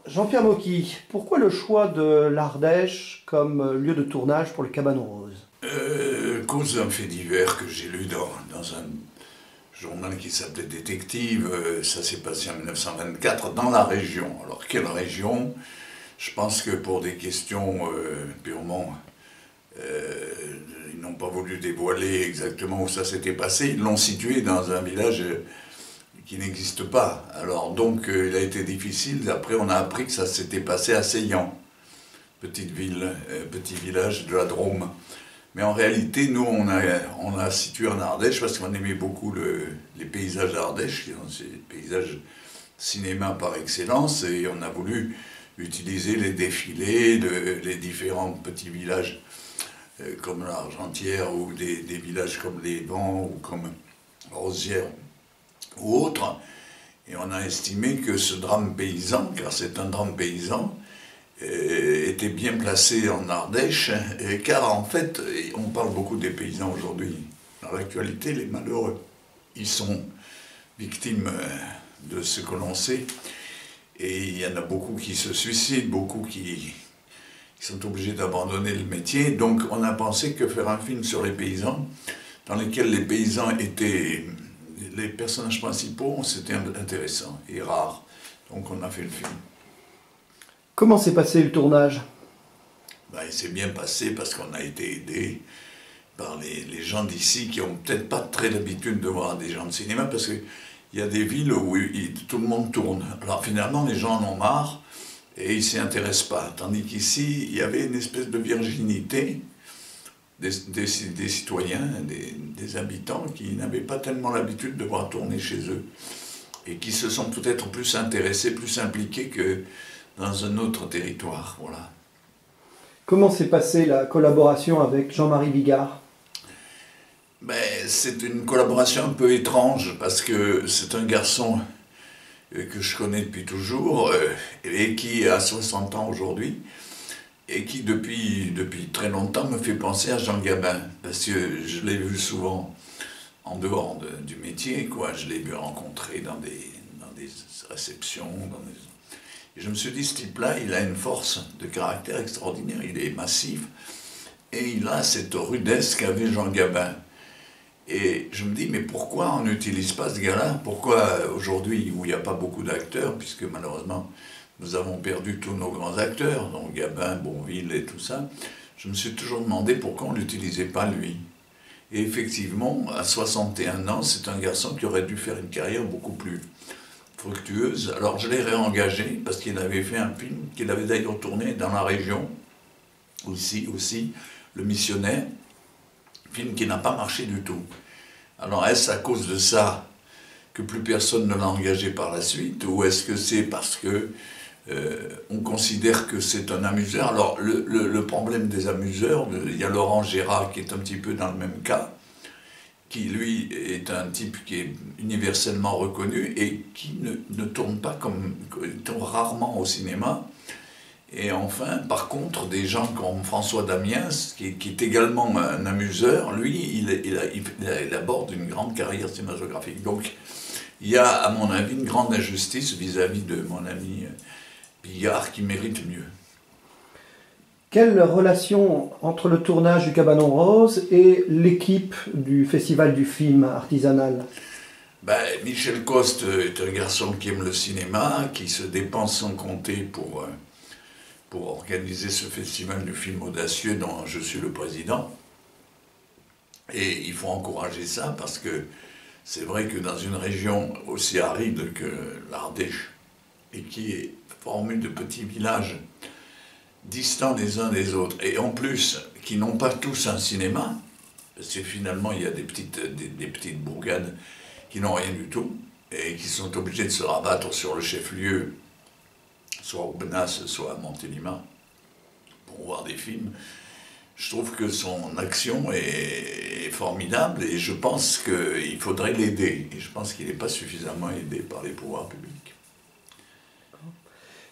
Jean-Pierre Mocky, pourquoi le choix de l'Ardèche comme lieu de tournage pour le Cabanon Rose? Cause d'un fait divers que j'ai lu dans un journal qui s'appelait Détective. Ça s'est passé en 1924 dans la région. Alors, quelle région? Je pense que pour des questions purement... ils n'ont pas voulu dévoiler exactement où ça s'était passé. Ils l'ont situé dans un village qui n'existe pas. Alors donc il a été difficile. Après on a appris que ça s'était passé à Seillan, petite ville, petit village de la Drôme. Mais en réalité, nous on a situé en Ardèche parce qu'on aimait beaucoup les paysages d'Ardèche, qui sont ces paysages cinéma par excellence, et on a voulu utiliser les défilés, les différents petits villages comme l'Argentière, ou des villages comme les Vents ou comme Rosières ou autres. Et on a estimé que ce drame paysan, car c'est un drame paysan, était bien placé en Ardèche, car en fait, on parle beaucoup des paysans aujourd'hui. Dans l'actualité, les malheureux, ils sont victimes de ce que l'on sait, et il y en a beaucoup qui se suicident, beaucoup qui sont obligés d'abandonner le métier. Donc on a pensé que faire un film sur les paysans, dans lequel les paysans étaient les personnages principaux, c'était intéressant et rare. Donc on a fait le film. Comment s'est passé le tournage? Il s'est bien passé parce qu'on a été aidé par les gens d'ici qui n'ont peut-être pas très l'habitude de voir des gens de cinéma, parce qu'il y a des villes où tout le monde tourne. Alors finalement les gens en ont marre et ils ne s'y intéressent pas. Tandis qu'ici, il y avait une espèce de virginité des citoyens, des habitants qui n'avaient pas tellement l'habitude de voir tourner chez eux et qui se sont peut-être plus intéressés, plus impliqués que dans un autre territoire. Voilà. Comment s'est passée la collaboration avec Jean-Marie Bigard? C'est une collaboration un peu étrange parce que c'est un garçon que je connais depuis toujours et qui a 60 ans aujourd'hui, et qui depuis très longtemps me fait penser à Jean Gabin, parce que je l'ai vu souvent en dehors du métier, quoi. Je l'ai vu rencontrer dans des réceptions, et je me suis dit, ce type-là, il a une force de caractère extraordinaire, il est massif, et il a cette rudesse qu'avait Jean Gabin. Et je me dis, mais pourquoi on n'utilise pas ce gars-là? Pourquoi aujourd'hui, où il n'y a pas beaucoup d'acteurs, puisque malheureusement, nous avons perdu tous nos grands acteurs, donc Gabin, Bonville et tout ça, je me suis toujours demandé pourquoi on ne l'utilisait pas lui. Et effectivement, à 61 ans, c'est un garçon qui aurait dû faire une carrière beaucoup plus fructueuse. Alors je l'ai réengagé, parce qu'il avait fait un film qu'il avait d'ailleurs tourné dans la région, aussi, Le Missionnaire, film qui n'a pas marché du tout. Alors est-ce à cause de ça que plus personne ne l'a engagé par la suite, ou est-ce que c'est parce que on considère que c'est un amuseur? Alors le problème des amuseurs, il y a Laurent Gérard qui est un petit peu dans le même cas, qui lui est un type qui est universellement reconnu et qui ne tourne pas tourne rarement au cinéma. Et enfin, par contre, des gens comme François Damiens, qui est également un amuseur, lui, il aborde une grande carrière cinématographique. Donc, il y a, à mon avis, une grande injustice vis-à-vis de mon ami Bigard, qui mérite mieux. Quelle relation entre le tournage du Cabanon Rose et l'équipe du Festival du film artisanal? Michel Coste est un garçon qui aime le cinéma, qui se dépense sans compter pour organiser ce festival du film audacieux dont je suis le président. Et il faut encourager ça, parce que c'est vrai que dans une région aussi aride que l'Ardèche, et qui est formée de petits villages distants les uns des autres, et en plus qui n'ont pas tous un cinéma, parce que finalement il y a des petites bourgades qui n'ont rien du tout, et qui sont obligés de se rabattre sur le chef-lieu, soit au Benas, soit à Montélimar, pour voir des films. Je trouve que son action est formidable, et je pense qu'il faudrait l'aider. Et je pense qu'il n'est pas suffisamment aidé par les pouvoirs publics.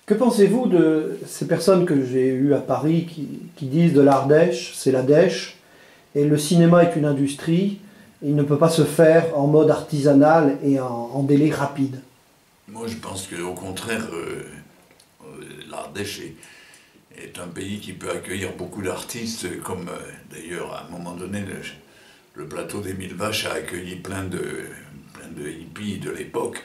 Que pensez-vous de ces personnes que j'ai eues à Paris qui disent de l'Ardèche, c'est la dèche, et le cinéma est une industrie, il ne peut pas se faire en mode artisanal et en délai rapide? Moi, je pense qu'au contraire, l'Ardèche est un pays qui peut accueillir beaucoup d'artistes, comme d'ailleurs à un moment donné le plateau des Mille Vaches a accueilli plein de hippies de l'époque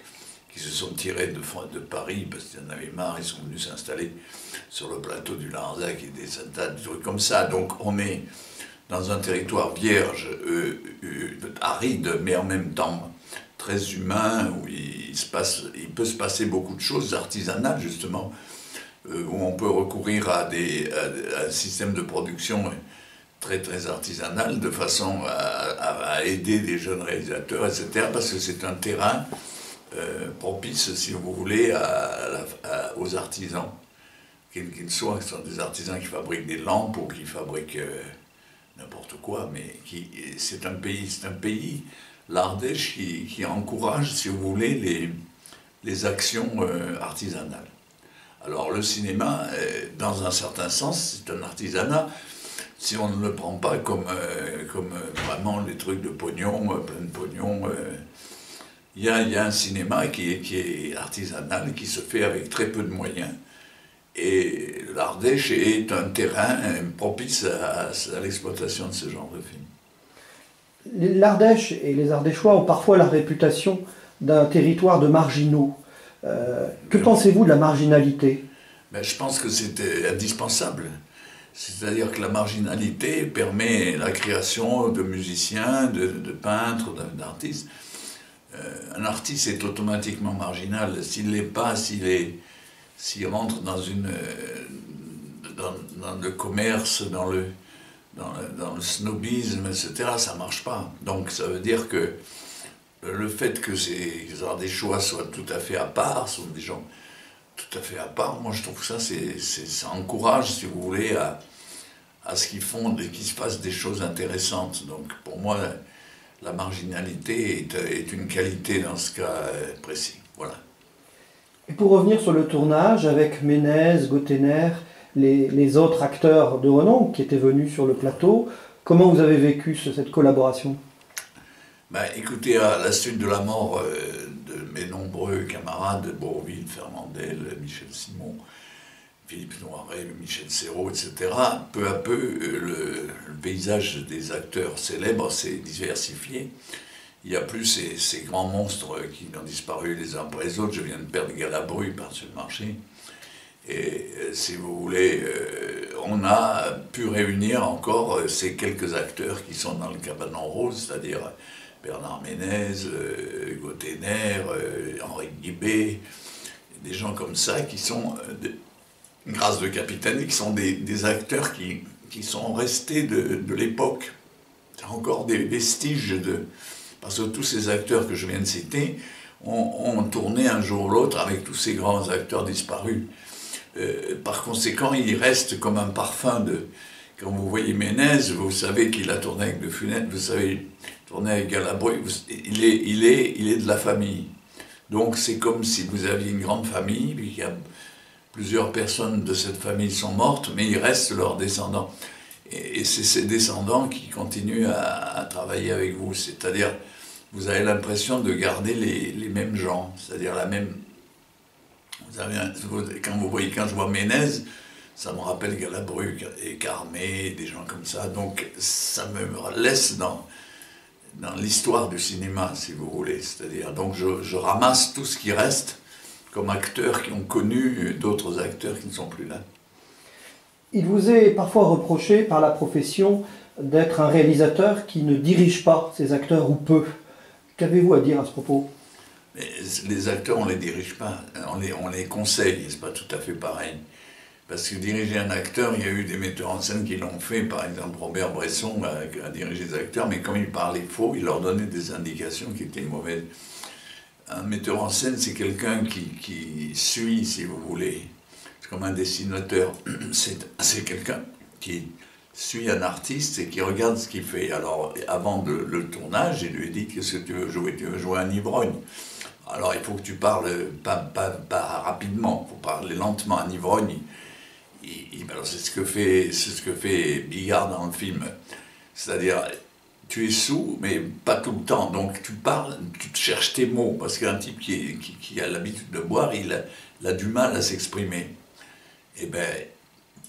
qui se sont tirés de Paris parce qu'ils en avaient marre, ils sont venus s'installer sur le plateau du Larzac et des tas de trucs comme ça. Donc on est dans un territoire vierge, aride, mais en même temps très humain, où il peut se passer beaucoup de choses artisanales justement, où on peut recourir à un système de production très très artisanal de façon à aider des jeunes réalisateurs, etc. Parce que c'est un terrain propice, si vous voulez, aux artisans, quels qu'ils soient, ce sont des artisans qui fabriquent des lampes ou qui fabriquent n'importe quoi, mais c'est un pays, l'Ardèche, qui encourage, si vous voulez, les actions artisanales. Alors le cinéma, dans un certain sens, c'est un artisanat, si on ne le prend pas comme vraiment les trucs de pognon, plein de pognon. Il y a un cinéma qui est artisanal, qui se fait avec très peu de moyens. Et l'Ardèche est un terrain propice à l'exploitation de ce genre de film. L'Ardèche et les Ardéchois ont parfois la réputation d'un territoire de marginaux. Que pensez-vous de la marginalité? Ben, je pense que c'est indispensable. C'est-à-dire que la marginalité permet la création de musiciens, de peintres, d'artistes. Un artiste est automatiquement marginal. S'il ne l'est pas, s'il rentre dans le commerce, dans le snobisme, etc., ça ne marche pas. Donc ça veut dire que le fait que ces Ardéchois soient tout à fait à part, sont des gens tout à fait à part, moi je trouve que ça encourage, si vous voulez, à ce qu'ils font, qu'il se passe des choses intéressantes. Donc pour moi, la marginalité est une qualité dans ce cas précis. Voilà. Et pour revenir sur le tournage, avec Ménez, Gottener, les autres acteurs de renom qui étaient venus sur le plateau, comment vous avez vécu cette collaboration? Ben, écoutez, à la suite de la mort de mes nombreux camarades, Bourvil, Fernandel, Michel Simon, Philippe Noiret, Michel Serrault, etc., peu à peu, le paysage des acteurs célèbres s'est diversifié. Il n'y a plus ces grands monstres qui ont disparu les uns après les autres. Je viens de perdre Galabru par-dessus le marché. Et si vous voulez, on a pu réunir encore ces quelques acteurs qui sont dans le cabanon rose, c'est-à-dire Bernard Ménez, Gottener, Henri Guibé, des gens comme ça qui sont, grâce de Capitaine, qui sont des acteurs qui sont restés de l'époque. C'est encore des vestiges parce que tous ces acteurs que je viens de citer ont tourné un jour ou l'autre avec tous ces grands acteurs disparus. Par conséquent, il reste comme un parfum de... Quand vous voyez Ménez, vous savez qu'il a tourné avec De Funès, vous savez, tourné avec Galabru, il est de la famille. Donc c'est comme si vous aviez une grande famille, puis il y a plusieurs personnes de cette famille sont mortes, mais il reste leurs descendants. Et c'est ces descendants qui continuent à travailler avec vous. C'est-à-dire, vous avez l'impression de garder les mêmes gens, c'est-à-dire la même... Quand je vois Ménez, ça me rappelle Galabru et Carmé, des gens comme ça. Donc ça me laisse dans l'histoire du cinéma, si vous voulez. C'est-à-dire, donc je ramasse tout ce qui reste comme acteurs qui ont connu d'autres acteurs qui ne sont plus là. Il vous est parfois reproché par la profession d'être un réalisateur qui ne dirige pas ses acteurs ou peu. Qu'avez-vous à dire à ce propos? Mais les acteurs, on ne les dirige pas, on les conseille, c'est pas tout à fait pareil. Parce que diriger un acteur, il y a eu des metteurs en scène qui l'ont fait, par exemple Robert Bresson a dirigé des acteurs, mais comme il parlait faux, il leur donnait des indications qui étaient mauvaises. Un metteur en scène, c'est quelqu'un qui suit, si vous voulez. C'est comme un dessinateur, c'est quelqu'un qui suit un artiste et qui regarde ce qu'il fait. Alors, avant le tournage, il lui dit: qu'est-ce que tu veux jouer? Tu veux jouer un ivrogne? Alors, il faut que tu parles pas rapidement, il faut parler lentement. Un ivrogne, c'est ce que fait Bigard dans le film. C'est-à-dire, tu es sous, mais pas tout le temps. Donc, tu parles, tu te cherches tes mots, parce qu'un type qui a l'habitude de boire, il a du mal à s'exprimer. Et bien,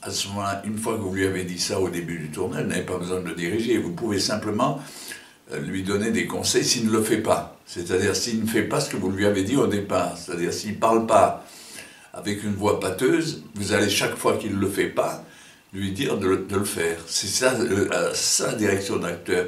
à ce moment-là, une fois que vous lui avez dit ça au début du tournage, vous n'avez pas besoin de le diriger. Vous pouvez simplement lui donner des conseils s'il ne le fait pas. C'est-à-dire s'il ne fait pas ce que vous lui avez dit au départ. C'est-à-dire s'il ne parle pas avec une voix pâteuse, vous allez chaque fois qu'il ne le fait pas, lui dire de le faire. C'est ça, la direction d'acteur.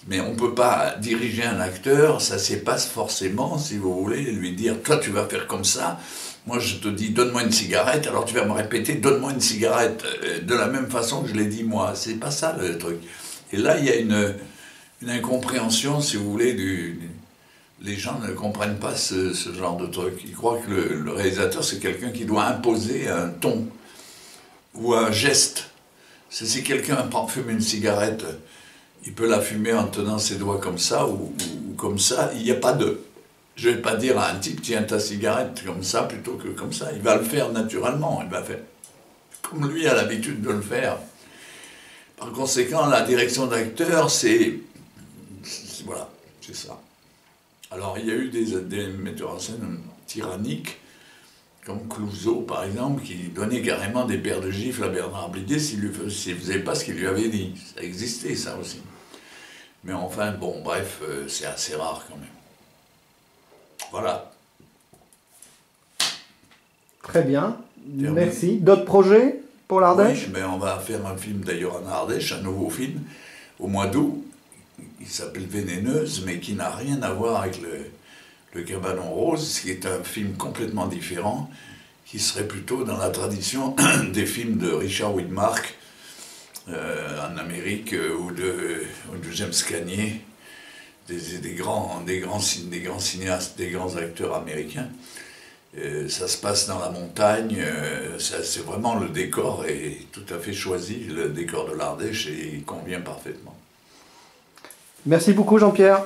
Mais on ne peut pas diriger un acteur, ça ne se passe forcément, si vous voulez, lui dire « toi tu vas faire comme ça ». Moi, je te dis, donne-moi une cigarette, alors tu vas me répéter, donne-moi une cigarette, de la même façon que je l'ai dit moi. C'est pas ça le truc. Et là, il y a une incompréhension, si vous voulez, les gens ne comprennent pas ce genre de truc. Ils croient que le réalisateur, c'est quelqu'un qui doit imposer un ton ou un geste. Si quelqu'un fume une cigarette, il peut la fumer en tenant ses doigts comme ça ou comme ça. Il n'y a pas de... Je ne vais pas dire à un type, tiens ta cigarette comme ça plutôt que comme ça. Il va le faire naturellement, il va faire comme lui a l'habitude de le faire. Par conséquent, la direction d'acteur, voilà, c'est ça. Alors, il y a eu des metteurs en scène tyranniques, comme Clouzot, par exemple, qui donnait carrément des paires de gifles à Bernard Blier s'il ne faisait pas ce qu'il lui avait dit. Ça existait, ça aussi. Mais enfin, bon, bref, c'est assez rare quand même. Voilà. Très bien, merci. D'autres projets pour l'Ardèche? Oui, mais on va faire un film d'ailleurs en Ardèche, un nouveau film, au mois d'août. Il s'appelle Vénéneuse, mais qui n'a rien à voir avec le Cabanon Rose, qui est un film complètement différent, qui serait plutôt dans la tradition des films de Richard Widmark en Amérique ou de James Cagney. Des grands cinéastes, des grands acteurs américains. Ça se passe dans la montagne, c'est vraiment le décor est tout à fait choisi, le décor de l'Ardèche, et il convient parfaitement. Merci beaucoup Jean-Pierre.